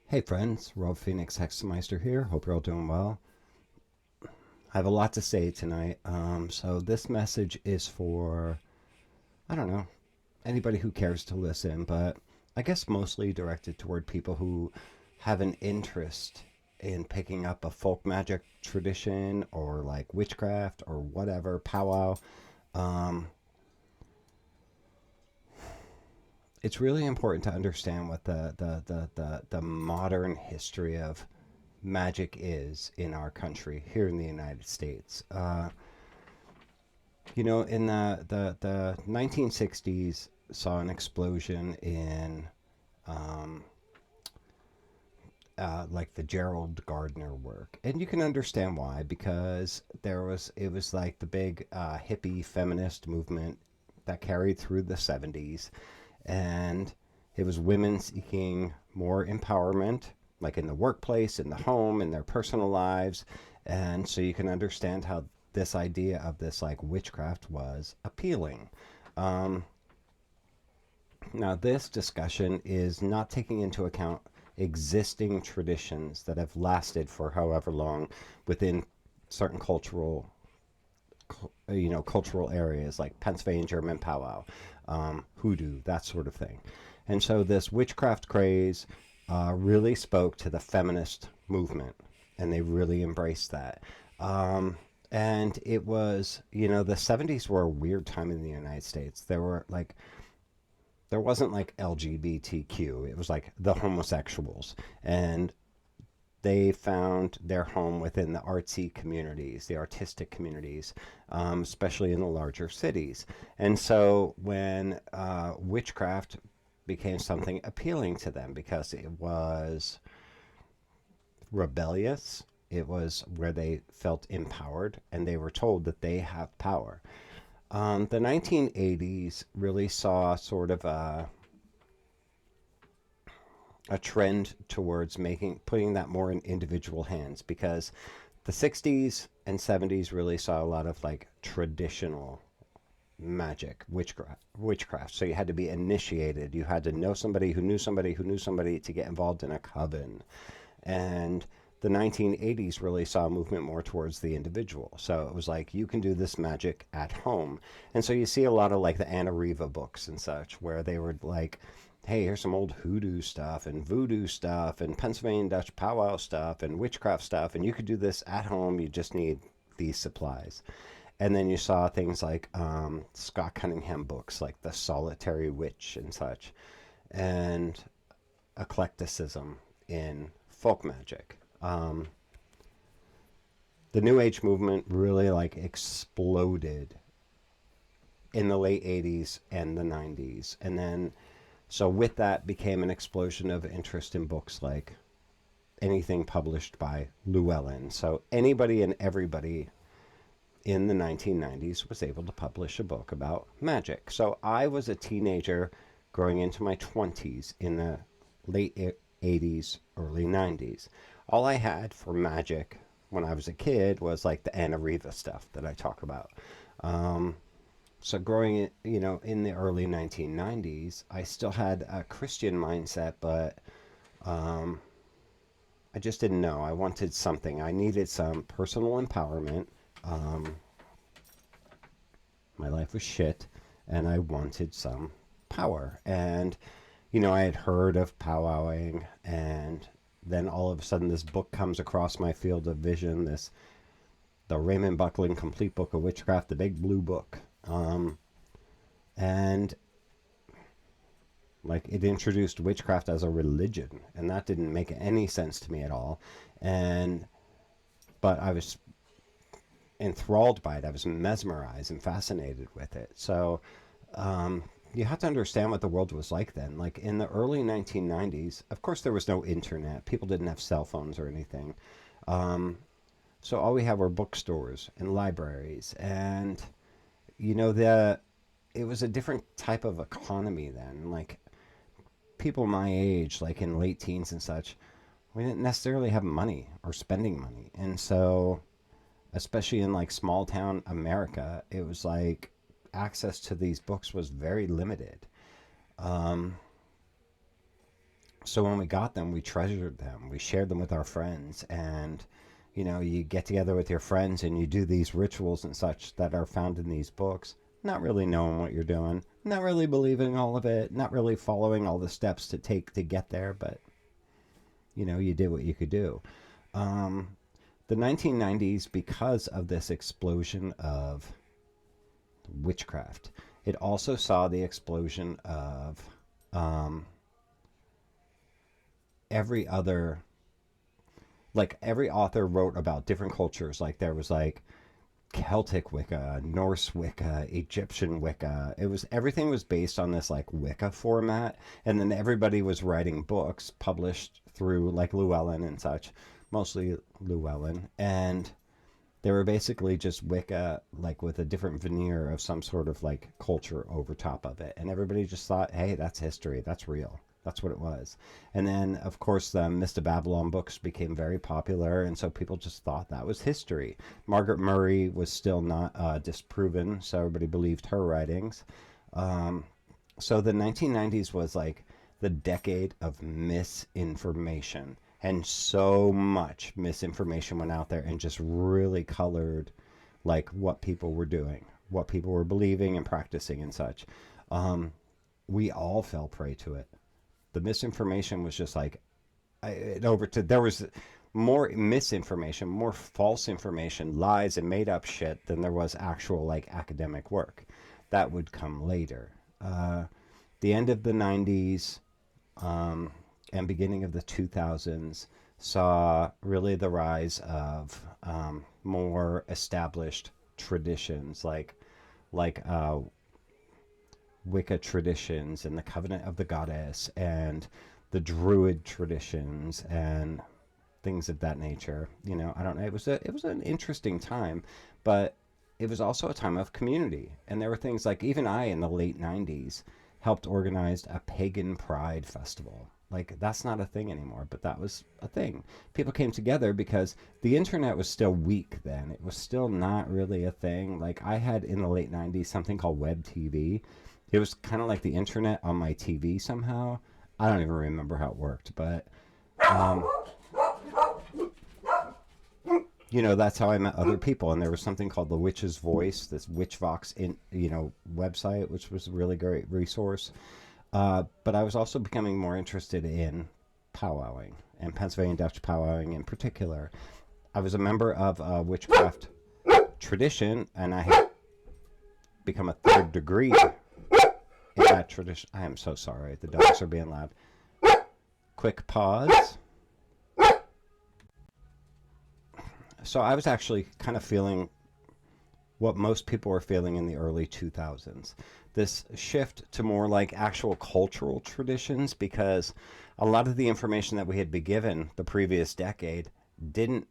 Hey friends, Rob Phoenix Hexameister here. Hope you're all doing well. I have a lot to say tonight. So this message is for, I don't know, anybody who cares to listen, but I guess mostly directed toward people who have an interest in picking up a folk magic tradition or like witchcraft or whatever, powwow. Um, it's really important to understand what the modern history of magic is in our country here in the United States. In the 1960s saw an explosion in um, like the Gerald Gardner work, and you can understand why, because it was like the big hippie feminist movement that carried through the 70s, and it was women seeking more empowerment, like in the workplace, in the home, in their personal lives. And so you can understand how this idea of this like witchcraft was appealing. Um, Now, this discussion is not taking into account existing traditions that have lasted for however long within certain cultural areas like Pennsylvania German powwow, hoodoo, that sort of thing. And so this witchcraft craze really spoke to the feminist movement, and they really embraced that. And it was, the 70s were a weird time in the United States. There wasn't like LGBTQ. It was like the homosexuals. And they found their home within the artsy communities, the artistic communities, especially in the larger cities. And so when witchcraft became something appealing to them because it was rebellious, it was where they felt empowered and they were told that they have power. The 1980s really saw sort of a trend towards putting that more in individual hands, because the 60s and 70s really saw a lot of like traditional magic, witchcraft. So you had to be initiated. You had to know somebody who knew somebody who knew somebody to get involved in a coven. And the 1980s really saw a movement more towards the individual. So it was like, you can do this magic at home. And so you see a lot of like the Anna Riva books and such, where they were like, hey, here's some old hoodoo stuff and voodoo stuff and Pennsylvania Dutch powwow stuff and witchcraft stuff. And you could do this at home. You just need these supplies. And then you saw things like Scott Cunningham books like The Solitary Witch and such, and eclecticism in folk magic. The New Age movement really like exploded in the late 80s and the 90s. And then, so with that became an explosion of interest in books like anything published by Llewellyn. So anybody and everybody in the 1990s was able to publish a book about magic. So I was a teenager growing into my 20s in the late 80s, early 90s. All I had for magic when I was a kid was like the Anna Riva stuff that I talk about. Um, so growing, in the early 1990s, I still had a Christian mindset, but um, I just didn't know. I wanted something. I needed some personal empowerment. Um, my life was shit, and I wanted some power. And I had heard of powwowing, and then all of a sudden this book comes across my field of vision, the Raymond Buckland Complete Book of Witchcraft, the big blue book. And like, it introduced witchcraft as a religion, and that didn't make any sense to me at all. And but I was enthralled by it. I was mesmerized and fascinated with it. So you have to understand what the world was like then. Like in the early 1990s, of course, there was no internet. People didn't have cell phones or anything. Um, so all we had were bookstores and libraries, and the it was a different type of economy then. Like people my age, like in late teens and such, we didn't necessarily have money or spending money, and so especially in like small town America, it was like access to these books was very limited. Um, So when we got them, we treasured them. We shared them with our friends. And, you get together with your friends and you do these rituals and such that are found in these books, not really knowing what you're doing, not really believing all of it, not really following all the steps to take to get there, but, you did what you could do. Um, the 1990s, because of this explosion of witchcraft, it also saw the explosion of um, every other, like every author wrote about different cultures. Like there was like Celtic Wicca, Norse Wicca, Egyptian Wicca. Everything was based on this like Wicca format, and then everybody was writing books published through like Llewellyn and such, mostly Llewellyn, and they were basically just Wicca, like with a different veneer of some sort of like culture over top of it. And everybody just thought, hey, that's history. That's real. That's what it was. And then, of course, the Mist of Babylon books became very popular. And so people just thought that was history. Margaret Murray was still not disproven. So everybody believed her writings. Um, so the 1990s was like the decade of misinformation, and so much misinformation went out there and just really colored like what people were doing, what people were believing and practicing and such. um, we all fell prey to it. The misinformation was just like there was more misinformation, more false information, lies and made up shit than there was actual like academic work. That would come later. The end of the 90s, and beginning of the 2000s saw really the rise of more established traditions like Wicca traditions and the Covenant of the Goddess and the Druid traditions and things of that nature. I don't know. It was an interesting time, but it was also a time of community. And there were things like, even I in the late 90s helped organize a pagan pride festival. Like, that's not a thing anymore, but that was a thing. People came together because the internet was still weak then. It was still not really a thing. Like, I had in the late 90s something called web TV. It was kind of like the internet on my TV somehow. I don't even remember how it worked, but um, that's how I met other people. And there was something called the Witch's Voice, this Witchvox website, which was a really great resource. But I was also becoming more interested in powwowing, and Pennsylvania Dutch powwowing in particular. I was a member of a witchcraft tradition, and I had become a third degree in that tradition. I am so sorry. The dogs are being loud. Quick pause. So I was actually kind of feeling what most people were feeling in the early 2000s. This shift to more like actual cultural traditions, because a lot of the information that we had been given the previous decade didn't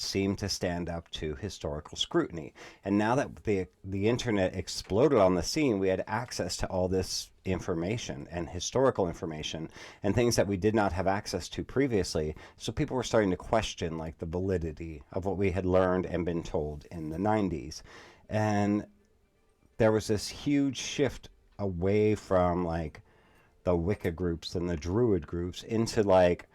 seem to stand up to historical scrutiny. And now that the internet exploded on the scene, we had access to all this information and historical information and things that we did not have access to previously. So people were starting to question like the validity of what we had learned and been told in the 90s. And there was this huge shift away from like the Wicca groups and the Druid groups into like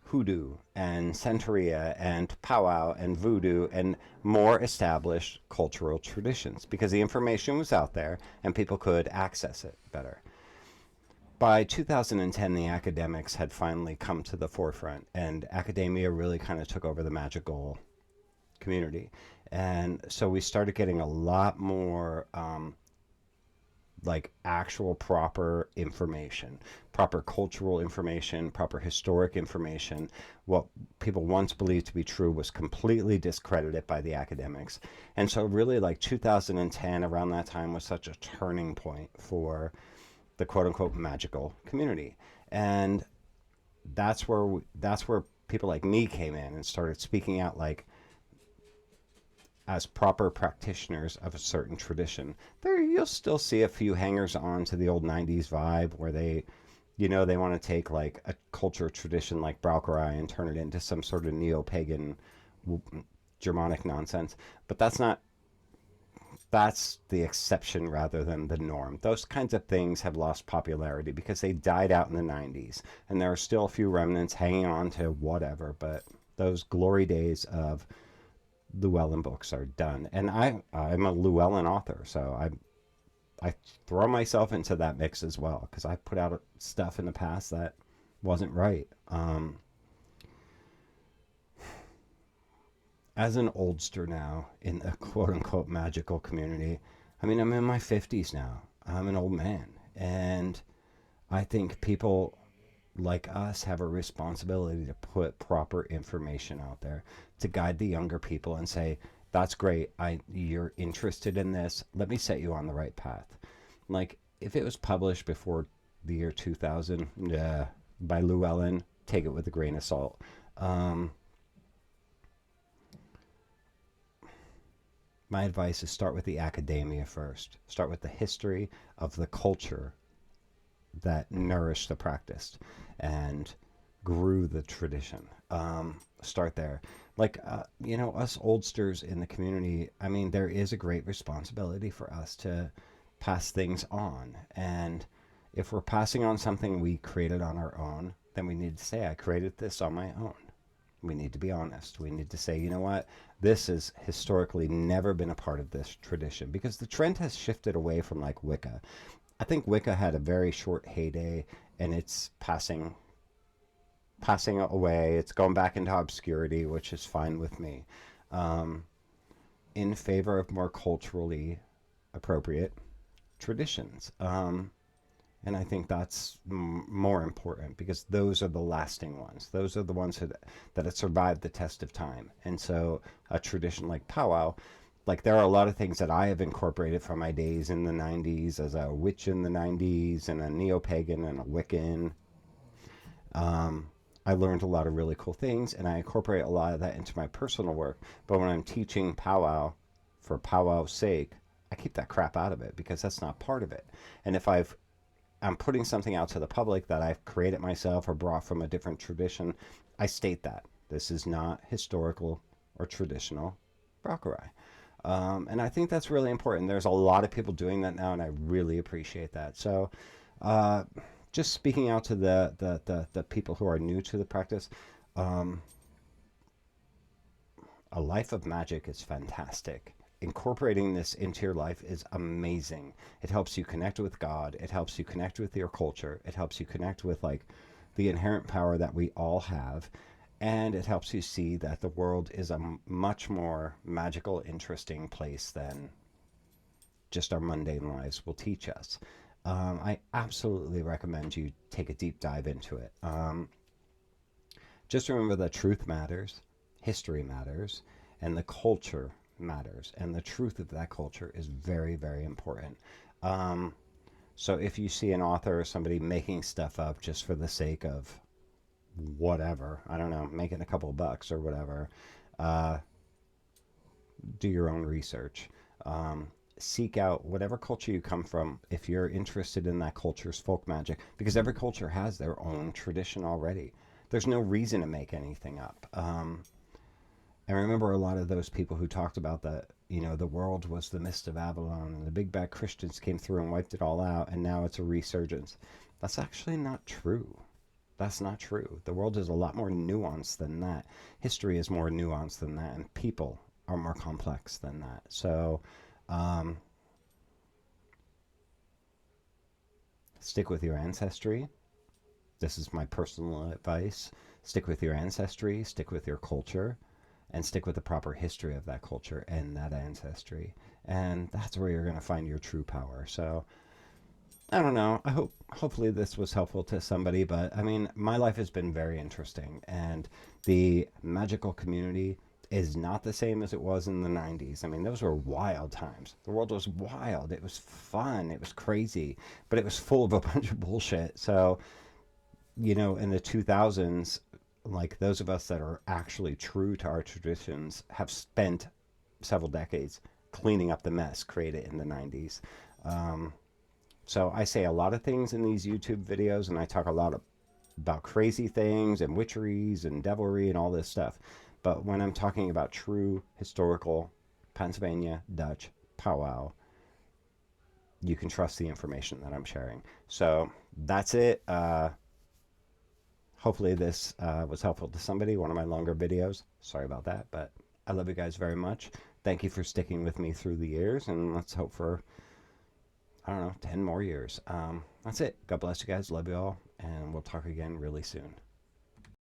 hoodoo and Santeria and powwow and voodoo and more established cultural traditions, because the information was out there and people could access it better. By 2010, the academics had finally come to the forefront, and academia really kind of took over the magical community. And so we started getting a lot more like actual proper information, proper cultural information, proper historic information. What people once believed to be true was completely discredited by the academics. And so really like 2010, around that time, was such a turning point for the quote unquote magical community. And that's where people like me came in and started speaking out like as proper practitioners of a certain tradition. There you'll still see a few hangers on to the old 90s vibe where they want to take like a culture tradition like Braucherei and turn it into some sort of neo-pagan Germanic nonsense. But that's not that's the exception rather than the norm. Those kinds of things have lost popularity because they died out in the 90s, and there are still a few remnants hanging on to whatever, but those glory days of Llewellyn books are done. And I'm a Llewellyn author, so I throw myself into that mix as well, because I put out stuff in the past that wasn't right. As an oldster now in the quote unquote magical community, I mean, I'm in my 50s now. I'm an old man. And I think people like us have a responsibility to put proper information out there to guide the younger people and say, that's great. You're interested in this. Let me set you on the right path. Like, if it was published before the year 2000 by Llewellyn, take it with a grain of salt. My advice is start with the academia first. Start with the history of the culture that nourished the practice and grew the tradition. Start there. Like, us oldsters in the community, I mean, there is a great responsibility for us to pass things on. And if we're passing on something we created on our own, then we need to say, I created this on my own. We need to be honest. We need to say, you know what? This has historically never been a part of this tradition, because the trend has shifted away from like Wicca. I think Wicca had a very short heyday, and it's passing away. It's going back into obscurity, which is fine with me. In favor of more culturally appropriate traditions. And I think that's more important, because those are the lasting ones. Those are the ones that have survived the test of time. And so a tradition like Powwow, like, there are a lot of things that I have incorporated from my days in the 90s as a witch in the 90s and a neo-pagan and a Wiccan. I learned a lot of really cool things, and I incorporate a lot of that into my personal work. But when I'm teaching Powwow for Powwow's sake, I keep that crap out of it, because that's not part of it. And if I'm putting something out to the public that I've created myself or brought from a different tradition, I state that this is not historical or traditional Brockerai. And I think that's really important. There's a lot of people doing that now, and I really appreciate that. So just speaking out to the people who are new to the practice, a life of magic is fantastic. Incorporating this into your life is amazing. It helps you connect with God. It helps you connect with your culture. It helps you connect with like the inherent power that we all have. And it helps you see that the world is a much more magical, interesting place than just our mundane lives will teach us. I absolutely recommend you take a deep dive into it. Just remember that truth matters, history matters, and the culture matters. And the truth of that culture is very, very important. So if you see an author or somebody making stuff up just for the sake of whatever, I don't know, making a couple of bucks or whatever, do your own research. Seek out whatever culture you come from if you're interested in that culture's folk magic, because every culture has their own tradition already. There's no reason to make anything up. I remember a lot of those people who talked about that, the world was the mist of Avalon and the big bad Christians came through and wiped it all out, and now it's a resurgence. That's actually not true. That's not true. The world is a lot more nuanced than that. History is more nuanced than that, and people are more complex than that. So stick with your ancestry. This is my personal advice. Stick with your ancestry, stick with your culture, and stick with the proper history of that culture and that ancestry. And that's where you're going to find your true power. So I don't know. Hopefully this was helpful to somebody, but I mean, my life has been very interesting, and the magical community is not the same as it was in the 90s. I mean, those were wild times. The world was wild. It was fun. It was crazy, but it was full of a bunch of bullshit. So, in the 2000s, like, those of us that are actually true to our traditions have spent several decades cleaning up the mess created in the 90s. So I say a lot of things in these YouTube videos, and I talk a lot about crazy things and witcheries and devilry and all this stuff. But when I'm talking about true historical Pennsylvania Dutch Powwow, you can trust the information that I'm sharing. So that's it. Hopefully this was helpful to somebody. One of my longer videos. Sorry about that, but I love you guys very much. Thank you for sticking with me through the years, and let's hope for, I don't know, 10 more years. That's it. God bless you guys. Love you all, and we'll talk again really soon.